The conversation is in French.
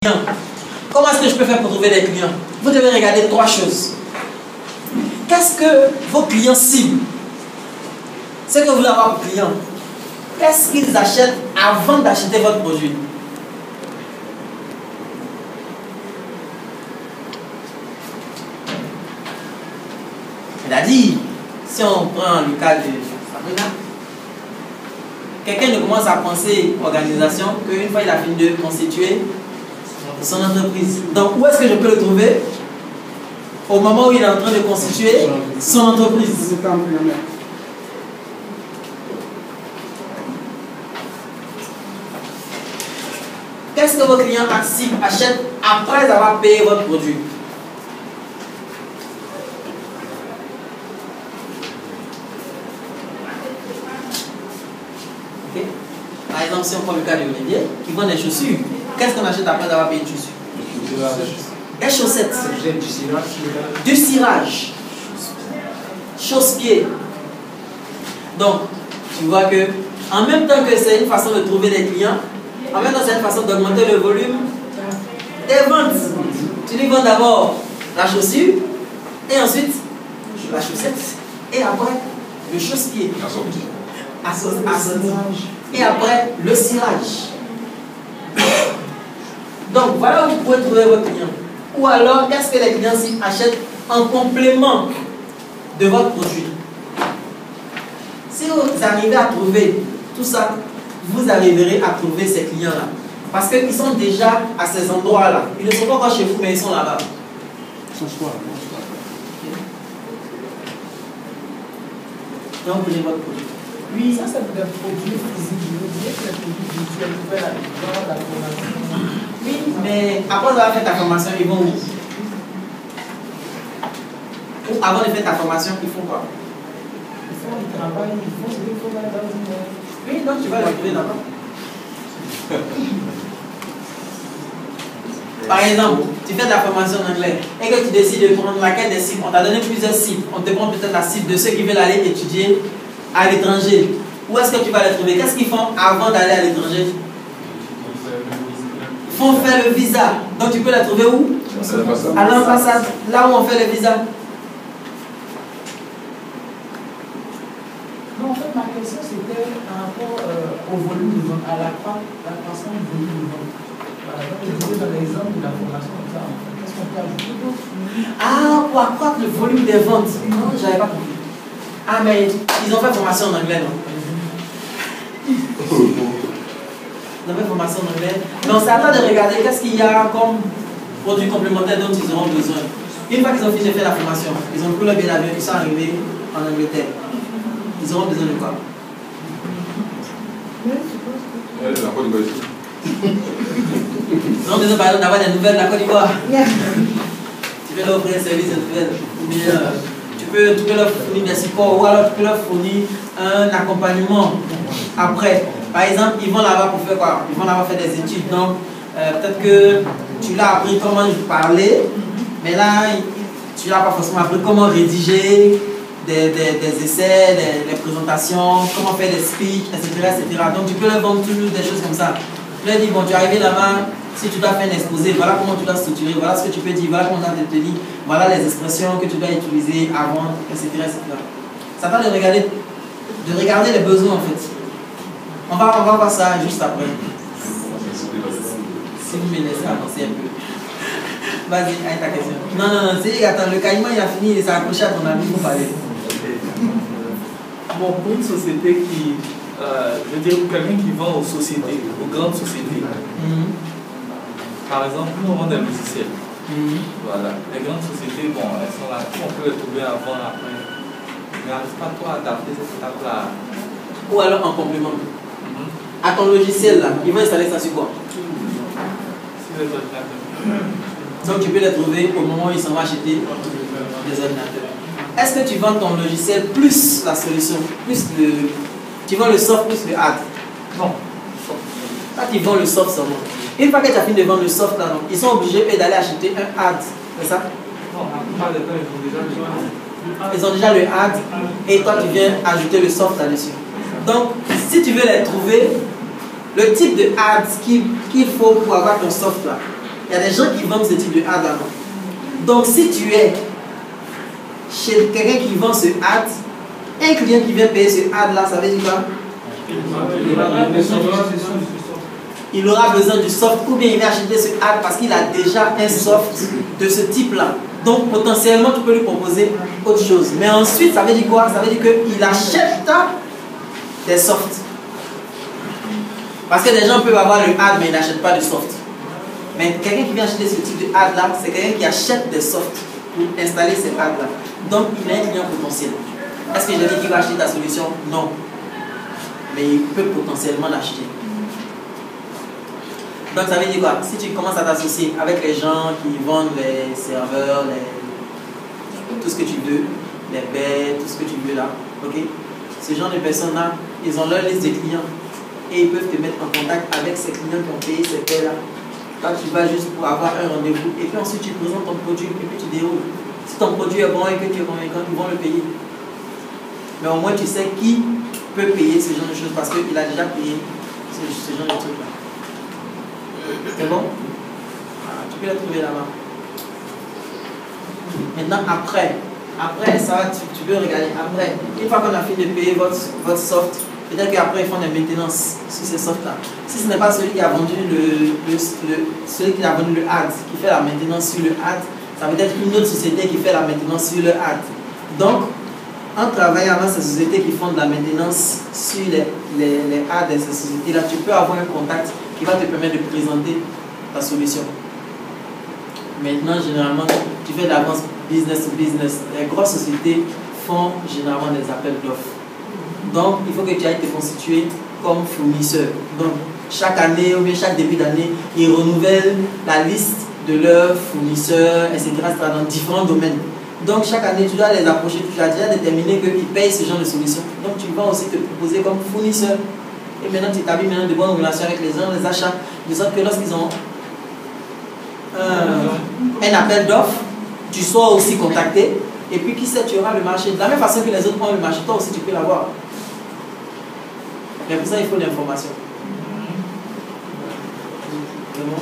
Comment est-ce que je peux faire pour trouver des clients? Vous devez regarder trois choses. Qu'est-ce que vos clients ciblent? Ce que vous voulez avoir pour clients, qu'est-ce qu'ils achètent avant d'acheter votre produit? C'est-à-dire, si on prend le cas de Sabrina, quelqu'un ne commence à penser organisation qu'une fois il a fini de constituer son entreprise. Donc, où est-ce que je peux le trouver? Au moment où il est en train de constituer son entreprise. Qu'est-ce que vos clients achètent après avoir payé votre produit? Okay. Par exemple, si on prend le cas de Olivier, qui vend des chaussures, qu'est-ce qu'on achète après avoir payé une chaussure? Des chaussettes. Du cirage. Chausse-pied. Donc, tu vois que, en même temps que c'est une façon de trouver des clients, en même temps c'est une façon d'augmenter le volume des ventes. Tu lui vends d'abord la chaussure, et ensuite la chaussette, et après le chausse-pied. Et après le cirage. Donc voilà où vous pouvez trouver votre client. Ou alors, qu'est-ce que les clients achètent en complément de votre produit? Si vous arrivez à trouver tout ça, vous arriverez à trouver ces clients-là. Parce qu'ils sont déjà à ces endroits-là. Ils ne sont pas encore chez vous, mais ils sont là-bas. Donc, vous prenez votre produit. Oui, ça c'est des produits physiques. Je veux dire que les produits virtuels, vous pouvez la formation. Oui, mais après avoir fait ta formation, ils vont où? Ou avant de faire ta formation, ils font quoi? Ils font du travail, ils font ce qu'il faut dans une... Oui, donc tu vas le trouver d'abord. Par exemple, tu fais ta formation en anglais et que tu décides de prendre laquelle des cibles. On t'a donné plusieurs cibles. On te prend peut-être la cible de ceux qui veulent aller étudier à l'étranger. Où est-ce que tu vas les trouver? Qu'est-ce qu'ils font avant d'aller à l'étranger? Ils font faire le visa. Donc tu peux les trouver où? À l'ambassade, là où on fait le visa. Non, en fait, ma question c'était par rapport au volume de vente, à la croissance du volume de vente. Par exemple, je disais dans l'exemple de la formation comme ça, qu'est-ce qu'on peut ajouter d'autre? Ah, pour accroître le volume des ventes. Non, j'avais pas compris. Ah, mais ils ont fait formation en anglais, non? Ils ont fait formation en anglais. Donc, c'est à toi de regarder qu'est-ce qu'il y a comme produits complémentaires dont ils auront besoin. Une fois qu'ils ont fini de faire la formation, ils ont pris le billet d'avion, ils sont arrivés en Angleterre. Ils auront besoin de quoi? La Côte d'Ivoire. Ils auront besoin par exemple d'avoir des nouvelles de la Côte d'Ivoire. Tu peux leur offrir un service de nouvelles. Mais, tu peux leur fournir des supports ou alors tu peux leur fournir un accompagnement après. Par exemple, ils vont là-bas pour faire quoi? Ils vont là-bas faire des études. Donc, peut-être que tu l'as appris comment parler, mais là, tu n'as pas forcément appris comment rédiger des essais, des présentations, comment faire des speeches, etc., etc. Donc, tu peux leur vendre toujours des choses comme ça. Tu leur dis, bon, tu es arrivé là-bas, si tu dois faire un exposé, voilà comment tu dois structurer, voilà ce que tu peux dire, voilà comment tu dois te tenir, voilà les expressions que tu dois utiliser avant, etc., etc. Ça va de regarder les besoins, en fait. On va voir ça juste après. Si vous me laissez avancer un peu. Vas-y, avec ta question. Non, c'est attends, le caïman il a fini, il s'est accroché à ton ami pour parler. Bon, pour une société qui, je veux dire, quelqu'un qui vend aux sociétés, aux grandes sociétés, par exemple, nous on vend des logiciels. Voilà. Les grandes sociétés, bon, elles sont là, on peut les trouver avant, après. Mais n'arrive pas toi à adapter cette étape-là. Ou alors en complément. À ton logiciel là, ils vont installer ça sur quoi? Sur les ordinateurs. Donc tu peux les trouver au moment où ils s'en vont acheter des ordinateurs. Est-ce que tu vends ton logiciel plus la solution, plus le... Tu vends le soft plus le hard? Non. Là tu vends le soft seulement. Une fois que tu as fini de vendre le soft là, ils sont obligés d'aller acheter un hard, c'est ça? Non, la plupart des temps, ils ont déjà besoin. Ils ont déjà le hard et toi tu viens ajouter le soft là-dessus. Donc si tu veux les trouver, le type de ads qu'il faut pour avoir ton soft là, Il y a des gens qui vendent ce type de ad là. Donc si tu es chez quelqu'un qui vend ce ad, un client qui vient payer ce ad là, ça veut dire quoi? Il aura besoin du soft, ou bien il va acheter ce ad parce qu'il a déjà un soft de ce type là. Donc potentiellement tu peux lui proposer autre chose. Mais ensuite ça veut dire quoi? Ça veut dire qu'il achète des softs. Parce que des gens peuvent avoir le ad mais ils n'achètent pas de soft. Mais quelqu'un qui vient acheter ce type de ad là, c'est quelqu'un qui achète des softs pour installer ces ad là. Donc il a un client potentiel. Est-ce que je dis qu'il va acheter ta solution? Non. Mais il peut potentiellement l'acheter. Donc ça veut dire quoi? Si tu commences à t'associer avec les gens qui vendent les serveurs, tout ce que tu veux, les baies, tout ce que tu veux là, ok? Ce genre de personnes là, ils ont leur liste de clients et ils peuvent te mettre en contact avec ces clients qui ont payé ces baies là. Là tu vas juste pour avoir un rendez-vous et puis ensuite tu présentes ton produit et puis tu déroules. Si ton produit est bon et que tu es convaincant, ils vont le payer. Mais au moins tu sais qui peut payer ce genre de choses parce qu'il a déjà payé ce genre de trucs là. C'est bon? Tu peux la trouver là-bas. Maintenant, après ça, tu peux regarder. Après, une fois qu'on a fini de payer votre soft, peut-être qu'après ils font des maintenances sur ces softs-là. Si ce n'est pas celui qui a vendu celui qui a vendu le ad, qui fait la maintenance sur le ad, ça peut être une autre société qui fait la maintenance sur le ad. Donc, en travaillant avec ces sociétés qui font de la maintenance sur les ads de ces sociétés-là, tu peux avoir un contact qui va te permettre de présenter ta solution. Maintenant, généralement, tu fais de la vente business to business. Les grosses sociétés font généralement des appels d'offres. Donc, il faut que tu ailles te constituer comme fournisseur. Donc, chaque année ou bien chaque début d'année, ils renouvellent la liste de leurs fournisseurs, etc. dans différents domaines. Donc, chaque année, tu dois les approcher. Tu as déjà déterminé qu'ils payent ce genre de solution. Donc, tu vas aussi te proposer comme fournisseur. Et maintenant, tu établis de bonnes relations avec les gens, les achats, de sorte que lorsqu'ils ont un appel d'offres, tu sois aussi contacté. Et puis, qui sait, tu auras le marché. De la même façon que les autres ont le marché, toi aussi, tu peux l'avoir. Mais pour ça, il faut l'information. C'est bon?